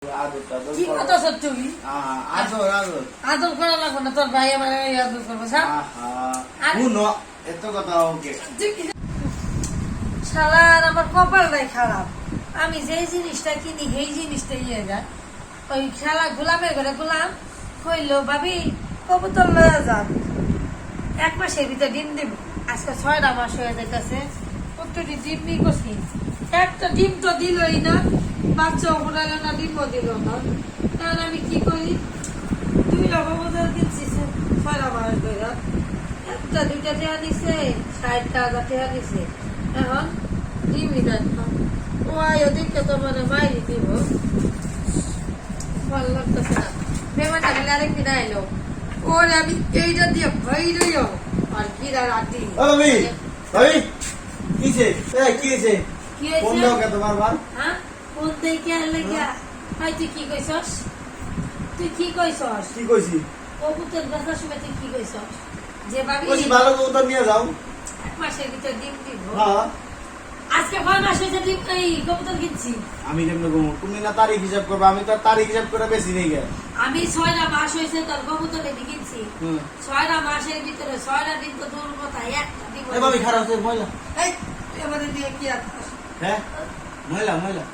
কি কথা তুমি আদর করা লাগবে না তোর ভাই আমার আদর করবো শালার আমার কপালটাই খারাপ। আমি যে জিনিসটা কিনি সেই জিনিসটা ইয়ে যায় ওই খেলা গোলামের ঘরে গোলাম কইলো ভাবি কবুতর লয়া যান 1 মাসের ভিতরে ডিম দিব। আজকে 6টা মাস হয়ে যাইতেছে প্রত্যেকটি ডিম নি করছি, একটা ডিম তো দিলই না, বাচ্চা ওপরালো না, ডিমও দিল না। কারণ আমি কি করি 2টা কবুতর কিনছি 6টা মাস ধরে, একটা 2টা টেয়া দিছে 60,000 টাকা দিছে, এখন ডিমই দেন না। ও আয় ওদিকে তো মানে মাইরি দিব, ভালো লাগতেছে না। বেমানটা গেলে আরেকদিন আইলো ওরে আমি এইটা দিয়ে ভাই রইও আর কি রাতি তুই কি কইছস কবুতর বেচার সময় তুই কি কইছস যে ভাবি ভালো কবুতর নিয়ে যাও 1 মাসের ভিতরে ডিম দিব। আজকে 6 মাস হয়েছে ডিম এই কবুতর কিনছি আমি। কেমনে ঘুমো তুমি না তারিখ হিসাব করবো, আমি তো তারিখ হিসাব করে বেশি নেই গে। আমি 6টা মাস হয়েছে তোর কবুতর কিনছি, 6টা মাসের ভিতরে 6টা দিন তো দূর কথা একটা দিব। ভাবি খারাপ হচ্ছে ময়লা এবারে দিয়ে কি আছে হ্যাঁ ময়লা ময়লা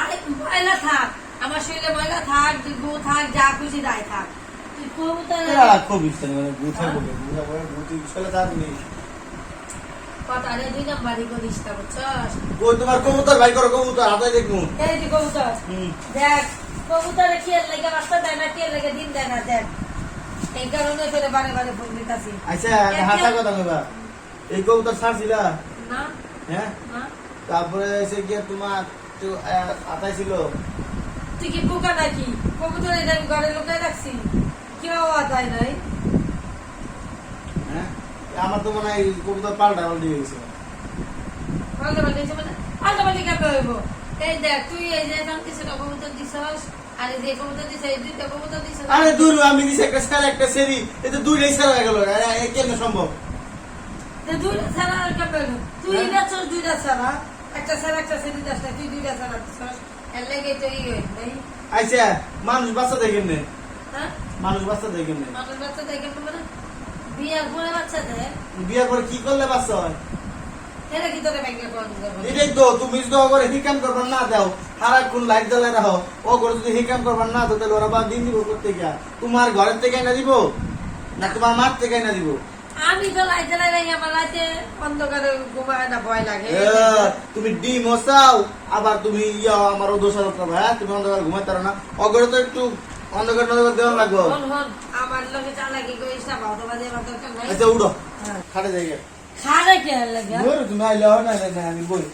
আরে ময়লা থাক আমার শরীরে ময়লা থাক গু থাক যা খুশি দায় থাক তুই কবুতর খুব ইচ্ছা মানে গুছা বলে গুছা বলে গুটি চলে থাক নেই কথা রে 2 নাম্বারই করিস তা বুঝছস। ওই তোমার কবুতর ভাই করো কবুতর হাতে দেখমু এই যে কবুতর দেখ কবুতরে কি এর লাগা বাস্তা দেয় না কি এর লাগা দিন দেয় না দেখ এই কারণে তোরে বারে বারে ফোন দিতাছি। আচ্ছা হাসা কথা কইবা এই কবুতর ছাড়ছিলা না হ্যাঁ না তারপরে এসে গিয়ে তোমার তো আতাই ছিল তুই কি পোকা নাকি কবুতর এটা আমি ঘরে লুকায় রাখছি কেউ আতাই নাই। হ্যাঁ আমার তো মনে হয় কবুতর পাল্টা পাল্টি হয়েছে পাল্টা পাল্টি হয়েছে মানে পাল্টা পাল্টি কেন হইব। এই দেখ তুই এই যে কান্তিস কবুতর দিছস আর এই যে কবুতর দিছ এই 2টা কবুতর দিছস। আরে দূর আমি দিছি একটা সারা একটা সেরি এই তো 2টাই সারা হয়ে গেল এই কেন সম্ভব তে 2টা সারা আর কেন তুই বেচছ 2টা সারা একটা সারা একটা সেরি দাস তুই 2টা সারা দিছস এর লাগি তো ই হই নাই। আচ্ছা মানুষ বাচ্চা দেখেন না হ্যাঁ মানুষ বাচ্চা দেখেন না মানুষ বাচ্চা দেখেন তো মানে বিয়ার পরে বাচ্চা দেয় বিয়ার পরে কি করলে বাচ্চা হয় এটা কি তোরে ব্যাংকে কোন করব এটাই তো তুমি তো করে হিকাম করবার না দাও সারাক্ষণ লাইট জ্বালায় রাখো ও করে যদি হিকাম করবার না দাও তাহলে ওরা বা দিন দিব করতে গিয়া তোমার ঘরের থেকে না দিব না তোমার মাঠ থেকে না দিব। আমি তো লাইট জ্বালাই আমার রাতে অন্ধকারে ঘুমায় না ভয় লাগে। তুমি ডিম হসাও আবার তুমি আমার দোষারোপ করবে হ্যাঁ তুমি অন্ধকার ঘুমাইতে পারো না অগরে তো একটু অন্ধকার নজর দেওয়া লাগবে। আমার লোকে চালাকি করিস না বাবা বাজে বাবা নাই। আচ্ছা উঠো খাটে যাই খারে কে লাগে তুমি আইলে না না আমি বই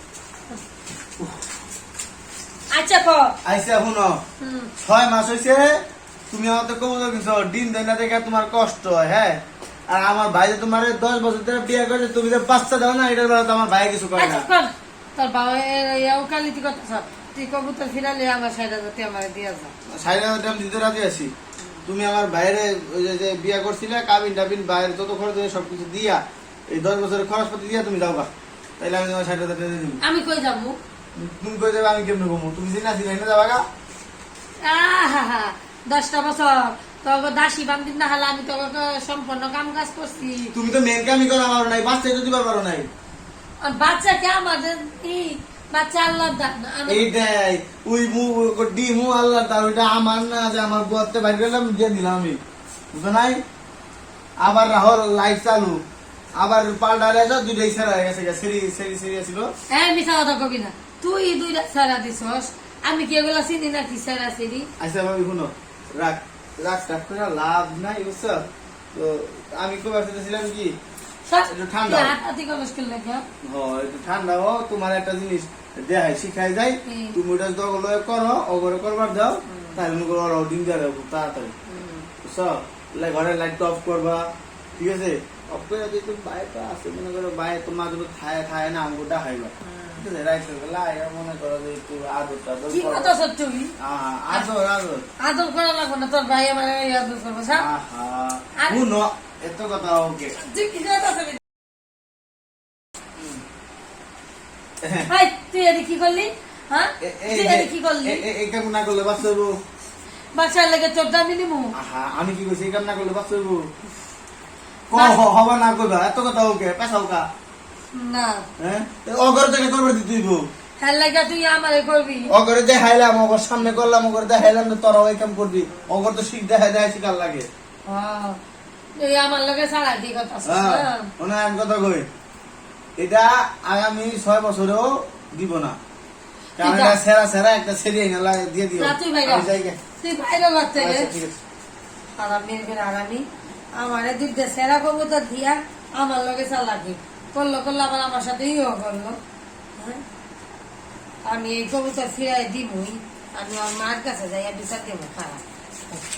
আচ্ছা কো আইসা শুনো 6 মাস হইছে তুমি আমাদের কবুতর কিনছো ডিম দেয় না দেখে তোমার কষ্ট হয় হ্যাঁ। আর আমার ভাই যে তোমার 10 বছর ধরে বিয়ে করে তুমি যে বাচ্চা দাও না এটার বেলা তো আমার ভাই কিছু করে না। তোর বাবা ওকালিতি কথা তুই কবুতর ফিরালে আমার 60,000 টাকা আমার দিয়া যা 60,000 টাকা দিতে রাজি আছি। তুমি আমার বাইরে ওই যে বিয়ে করছিলে কাবিন টাবিন বাইরে যত খরচ হয় সবকিছু দিয়া এই 10 বছরের খরচপাতি দিয়া তুমি যাও বা তাইলে আমি তোমার 60,000 টাকা দিব। আমি কই যাবো তুমি কই যাবে আমি কেমনে ঘুমো তুমি চিনা চিনা না যাবা গা 10টা বছর তোকে দাসী বান্দিন না হলে আমি তোকে সম্পূর্ণ কাম কাজ করছি। তুমি তো মেন কামই করো আমার নাই বাচ্চা তো দিবার পারো নাই। বাচ্চা কে আমাদের এই বাচ্চা আল্লাহর দান এইটাই ওই ডিমু আল্লাহর দান ওইটা আমার না যে আমার বুয়াতে বাইরে গেলাম দিয়ে দিলাম আমি বুঝো নাই। আবার রাহর লাইট চালু আবার পাল্টা লেজা 2টাই সারা হয়ে গেছে সেরি সেরি সেরি ছিল। হ্যাঁ মিছা কথা কবি না তুই 2টা সারা দিছস আমি কি এগুলা চিনি না কি সারা সেরি। আচ্ছা ভাবি শুনো রাখ রাখ রাখ করে লাভ নাই বুঝছো তো আমি কবে আসতেছিলাম কি একটু ঠান্ডা একটু ঠান্ডা হো তোমার একটা জিনিস দেখাই শিখাই যায় তুমি ওটা দগল করো অগরে করবার দাও তাহলে মনে করো ডিম দেওয়া রাখবো তাড়াতাড়ি বুঝছো ঘরে লাইট অফ করবা ঠিক আছে অফ করে যদি বাইরে আছে মনে করো বাইরে তোমার যদি খায় খায় না আঙ্গুটা খাইবা ঠিক আছে রাইট মনে করো যে একটু আদর টাদর আদর আদর আদর করা লাগবে না তোর ভাই আমার আদর করবো শুনো এত কথা ওকে তুই এদিকে কি করলি হ্যাঁ তুই এটা কি করলি এই কাম না করলে বাচ্চা হইব বাচ্চার লেগে তোর দামি নিমু আহা আমি কি কইছি এই কাম না করলে বাচ্চা হইব হবে না কইবা এত কথা ওকে পেশা ওকা না হ্যাঁ অগর থেকে করবে দিতেইব হ্যাঁ লাগা তুই আমারে করবি অগরে দেখাইলাম অগর সামনে করলাম অগরে দেখাইলাম তো তোরাও এই কাম করবি অগর তো শিখ দেখাই শিকার লাগে এই আমার লগে ছাড়া কি কথা হ্যাঁ ওনা আমি কথা কই এটা আগামী 6 বছরেও দিব না কারণ এটা সেরা সেরা একটা সেরিয়ে না লাগে দিয়ে দিও তুই বাইরে আমি যাই গে। তুই বাইরে করতে আচ্ছা, ঠিক আছে। আরামের করে আরামি আমারে দুধে সেরা কবুতর দিয়া আমার লগে চালাকি করলো আবার আমার সাথে ইও করলো হ্যাঁ? আমি এই কবুতর ফিরাই দিবই আমি আমার মার কাছে যাই বিচার দেবো খারাপ